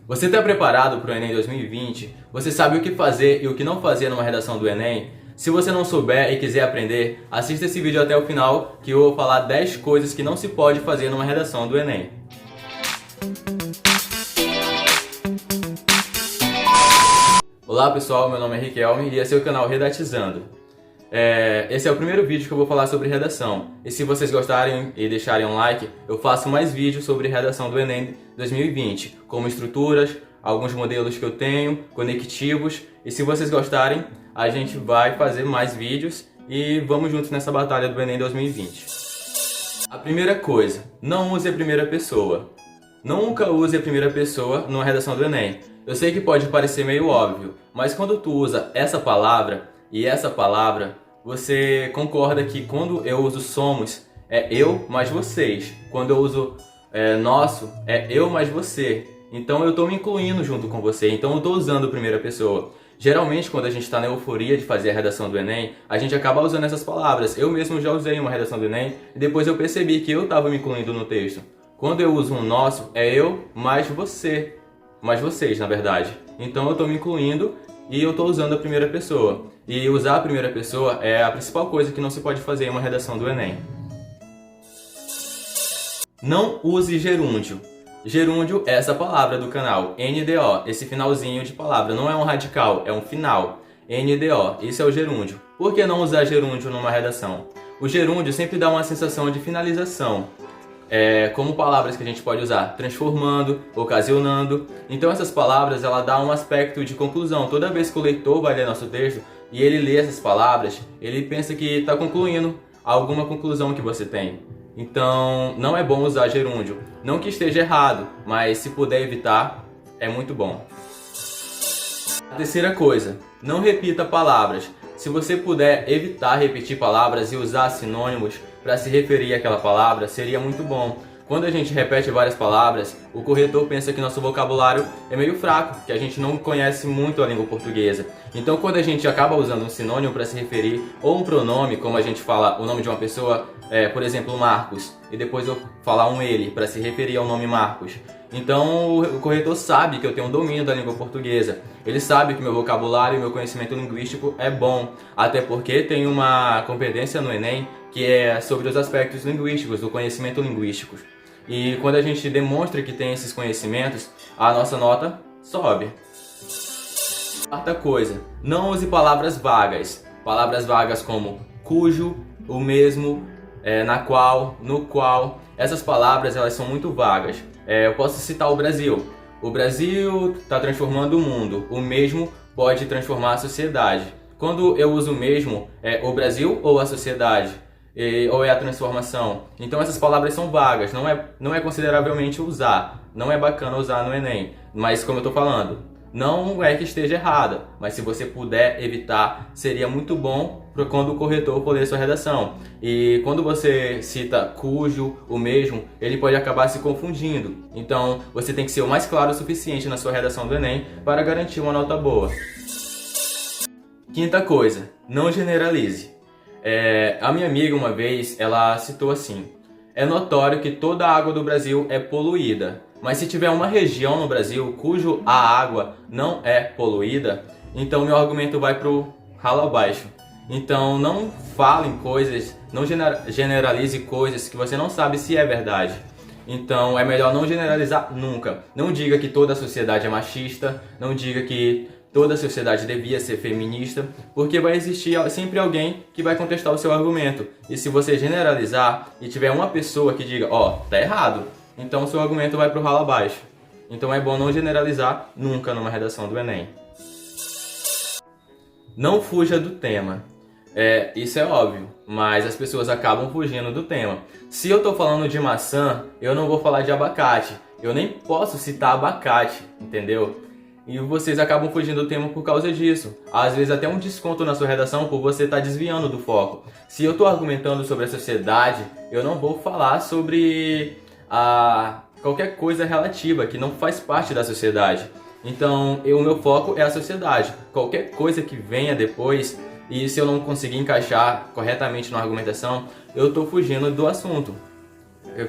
Você está preparado para o Enem 2020? Você sabe o que fazer e o que não fazer numa redação do Enem? Se você não souber e quiser aprender, assista esse vídeo até o final que eu vou falar 10 coisas que não se pode fazer numa redação do Enem. Olá pessoal, meu nome é Riquelme e esse é o canal Redatizando. Esse é o primeiro vídeo que eu vou falar sobre redação. E se vocês gostarem e deixarem um like, eu faço mais vídeos sobre redação do Enem 2020, como estruturas, alguns modelos que eu tenho, conectivos. E se vocês gostarem, a gente vai fazer mais vídeos e vamos juntos nessa batalha do Enem 2020. A primeira coisa, não use a primeira pessoa. Nunca use a primeira pessoa numa redação do Enem. Eu sei que pode parecer meio óbvio, mas quando tu usa essa palavra e essa palavra, você concorda que quando eu uso somos, é eu mais vocês. Quando eu uso nosso, é eu mais você. Então eu estou me incluindo junto com você, então eu estou usando a primeira pessoa. Geralmente, quando a gente está na euforia de fazer a redação do Enem, a gente acaba usando essas palavras. Eu mesmo já usei uma redação do Enem e depois eu percebi que eu estava me incluindo no texto. Quando eu uso um nosso, é eu mais você. Mais vocês, na verdade. Então eu estou me incluindo e eu estou usando a primeira pessoa. E usar a primeira pessoa é a principal coisa que não se pode fazer em uma redação do Enem. Não use gerúndio. Gerúndio é essa palavra do canal, NDO, esse finalzinho de palavra. Não é um radical, é um final. NDO, isso é o gerúndio. Por que não usar gerúndio numa redação? O gerúndio sempre dá uma sensação de finalização. Como palavras que a gente pode usar, transformando, ocasionando. Então essas palavras, ela dá um aspecto de conclusão. Toda vez que o leitor vai ler nosso texto e ele lê essas palavras, ele pensa que está concluindo alguma conclusão que você tem. Então não é bom usar gerúndio. Não que esteja errado, mas se puder evitar, é muito bom. A terceira coisa, não repita palavras. Se você puder evitar repetir palavras e usar sinônimos para se referir àquela palavra, seria muito bom. Quando a gente repete várias palavras, o corretor pensa que nosso vocabulário é meio fraco, que a gente não conhece muito a língua portuguesa. Então, quando a gente acaba usando um sinônimo para se referir, ou um pronome, como a gente fala o nome de uma pessoa, por exemplo, Marcos, e depois eu falar um ele para se referir ao nome Marcos. Então o corretor sabe que eu tenho um domínio da língua portuguesa. Ele sabe que meu vocabulário e meu conhecimento linguístico é bom. Até porque tem uma competência no Enem que é sobre os aspectos linguísticos, do conhecimento linguístico. E quando a gente demonstra que tem esses conhecimentos, a nossa nota sobe. Quarta coisa, não use palavras vagas. Palavras vagas como cujo, o mesmo, na qual, no qual. Essas palavras elas são muito vagas. Eu posso citar o Brasil. O Brasil está transformando o mundo. O mesmo pode transformar a sociedade. Quando eu uso o mesmo, é o Brasil ou a sociedade? Ou é a transformação? Então essas palavras são vagas, não é consideravelmente usar. Não é bacana usar no Enem. Mas como eu estou falando, não é que esteja errada. Mas se você puder evitar, seria muito bom para quando o corretor for ler sua redação. E quando você cita cujo, o mesmo, ele pode acabar se confundindo. Então você tem que ser o mais claro o suficiente na sua redação do Enem para garantir uma nota boa. Quinta coisa, não generalize. A minha amiga uma vez, ela citou assim: é notório que toda a água do Brasil é poluída, mas se tiver uma região no Brasil cujo a água não é poluída, então meu argumento vai pro ralo abaixo. Então não falem coisas, não generalize coisas que você não sabe se é verdade. Então é melhor não generalizar nunca. Não diga que toda a sociedade é machista, não diga que toda a sociedade devia ser feminista, porque vai existir sempre alguém que vai contestar o seu argumento. E se você generalizar e tiver uma pessoa que diga, tá errado, então o seu argumento vai pro ralo abaixo. Então é bom não generalizar nunca numa redação do Enem. Não fuja do tema. Isso é óbvio, mas as pessoas acabam fugindo do tema. Se eu estou falando de maçã, eu não vou falar de abacate. Eu nem posso citar abacate, entendeu? E vocês acabam fugindo do tema por causa disso. Às vezes até um desconto na sua redação por você estar desviando do foco. Se eu estou argumentando sobre a sociedade, eu não vou falar sobre qualquer coisa relativa que não faz parte da sociedade. Então o meu foco é a sociedade. Qualquer coisa que venha depois, e se eu não conseguir encaixar corretamente na argumentação, eu estou fugindo do assunto.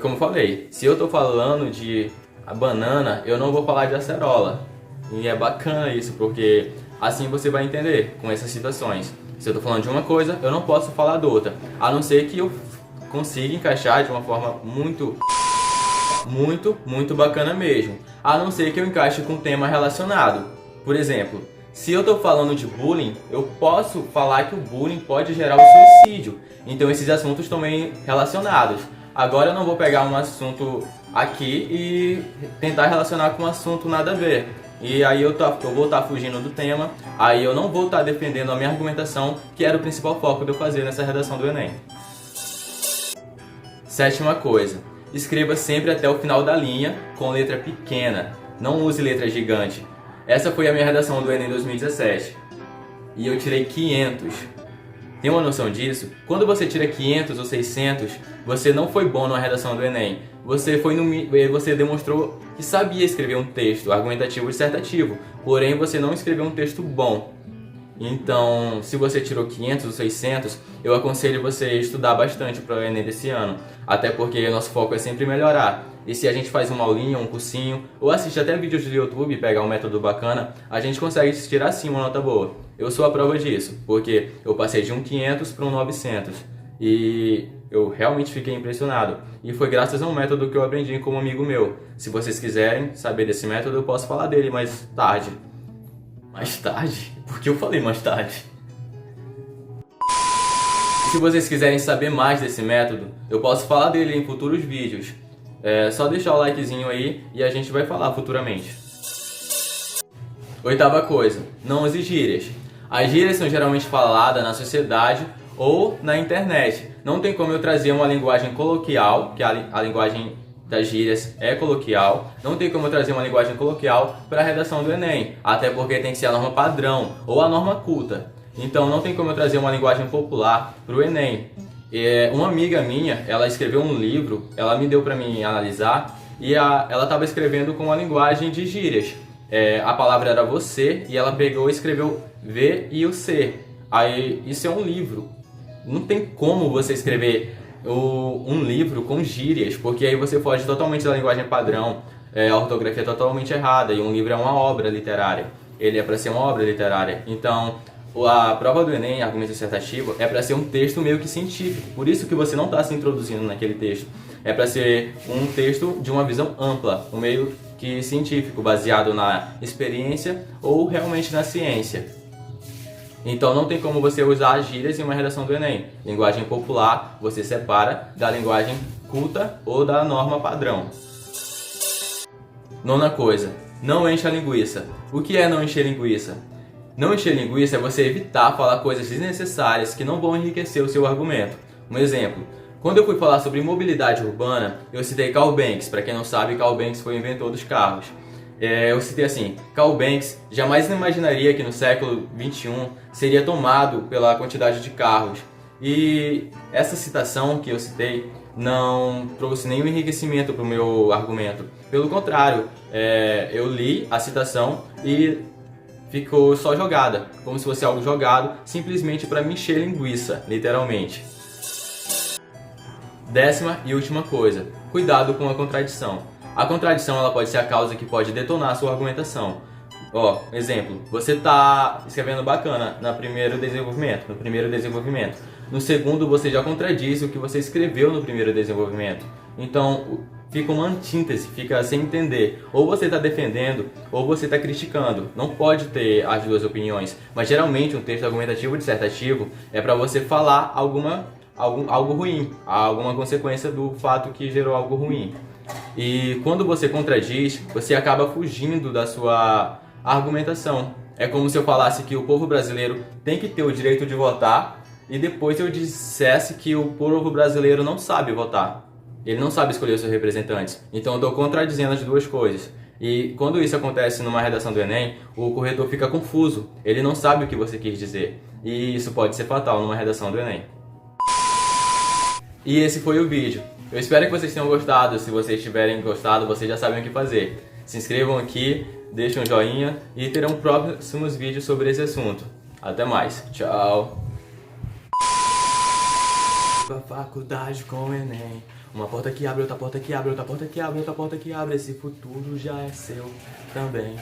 Como eu falei, se eu estou falando de a banana, eu não vou falar de acerola. E é bacana isso, porque assim você vai entender com essas situações. Se eu tô falando de uma coisa, eu não posso falar de outra, a não ser que eu consiga encaixar de uma forma muito bacana mesmo. A não ser que eu encaixe com um tema relacionado. Por exemplo, se eu tô falando de bullying, eu posso falar que o bullying pode gerar o suicídio. Então esses assuntos estão meio relacionados. Agora eu não vou pegar um assunto aqui e tentar relacionar com um assunto nada a ver. E aí eu vou estar fugindo do tema, aí eu não vou estar defendendo a minha argumentação, que era o principal foco de eu fazer nessa redação do Enem. Sétima coisa, escreva sempre até o final da linha com letra pequena, não use letra gigante. Essa foi a minha redação do Enem 2017 e eu tirei 500. Tem uma noção disso? Quando você tira 500 ou 600, você não foi bom na redação do Enem. Você demonstrou que sabia escrever um texto argumentativo dissertativo, porém você não escreveu um texto bom. Então, se você tirou 500 ou 600, eu aconselho você estudar bastante para o Enem desse ano. Até porque nosso foco é sempre melhorar. E se a gente faz uma aulinha, um cursinho, ou assiste até vídeos do YouTube e pegar um método bacana, a gente consegue tirar sim uma nota boa. Eu sou a prova disso, porque eu passei de um 500 para um 900. E eu realmente fiquei impressionado. E foi graças a um método que eu aprendi com um amigo meu. Se vocês quiserem saber desse método, eu posso falar dele mais tarde. Mais tarde? Por que eu falei mais tarde? Se vocês quiserem saber mais desse método, eu posso falar dele em futuros vídeos. É só deixar o likezinho aí e a gente vai falar futuramente. Oitava coisa, não use gírias. As gírias são geralmente faladas na sociedade ou na internet. Não tem como eu trazer uma linguagem coloquial, que a linguagem das gírias é coloquial. Não tem como eu trazer uma linguagem coloquial para a redação do Enem, até porque tem que ser a norma padrão ou a norma culta. Então não tem como eu trazer uma linguagem popular para o Enem. Uma amiga minha, ela escreveu um livro, ela me deu para mim analisar e ela estava escrevendo com uma linguagem de gírias. A palavra era você e ela pegou e escreveu V e o C. Aí isso é um livro. Não tem como você escrever um livro com gírias, porque aí você foge totalmente da linguagem padrão, a ortografia é totalmente errada e um livro é uma obra literária. Ele é para ser uma obra literária. Então, a prova do Enem, argumento dissertativo, é para ser um texto meio que científico. Por isso que você não está se introduzindo naquele texto. É para ser um texto de uma visão ampla, um meio que científico, baseado na experiência ou realmente na ciência. Então não tem como você usar as gírias em uma redação do Enem. Linguagem popular você separa da linguagem culta ou da norma padrão. Nona coisa, não encha a linguiça. O que é não encher linguiça? Não encher linguiça é você evitar falar coisas desnecessárias que não vão enriquecer o seu argumento. Um exemplo, quando eu fui falar sobre mobilidade urbana, eu citei Carl Benz. Para quem não sabe, Carl Benz foi o inventor dos carros. Eu citei assim, Carl Benz jamais imaginaria que no século XXI seria tomado pela quantidade de carros. E essa citação que eu citei não trouxe nenhum enriquecimento para o meu argumento. Pelo contrário, eu li a citação e ficou só jogada, como se fosse algo jogado simplesmente para me encher linguiça, literalmente. Décima e última coisa, cuidado com a contradição. A contradição ela pode ser a causa que pode detonar a sua argumentação. Exemplo, você está escrevendo bacana no primeiro desenvolvimento. No segundo você já contradiz o que você escreveu no primeiro desenvolvimento. Então fica uma antítese, fica sem entender. Ou você está defendendo ou você está criticando. Não pode ter as duas opiniões. Mas geralmente um texto argumentativo dissertativo é para você falar algo ruim, alguma consequência do fato que gerou algo ruim. E quando você contradiz, você acaba fugindo da sua argumentação. É como se eu falasse que o povo brasileiro tem que ter o direito de votar e depois eu dissesse que o povo brasileiro não sabe votar. Ele não sabe escolher os seus representantes. Então eu estou contradizendo as duas coisas. E quando isso acontece numa redação do Enem, o corretor fica confuso. Ele não sabe o que você quis dizer. E isso pode ser fatal numa redação do Enem. E esse foi o vídeo. Eu espero que vocês tenham gostado. Se vocês tiverem gostado, vocês já sabem o que fazer. Se inscrevam aqui, deixem um joinha e terão próximos vídeos sobre esse assunto. Até mais. Tchau. Pra faculdade com o Enem. Uma porta que abre, outra porta que abre, outra porta que abre, outra porta que abre. Esse futuro já é seu também.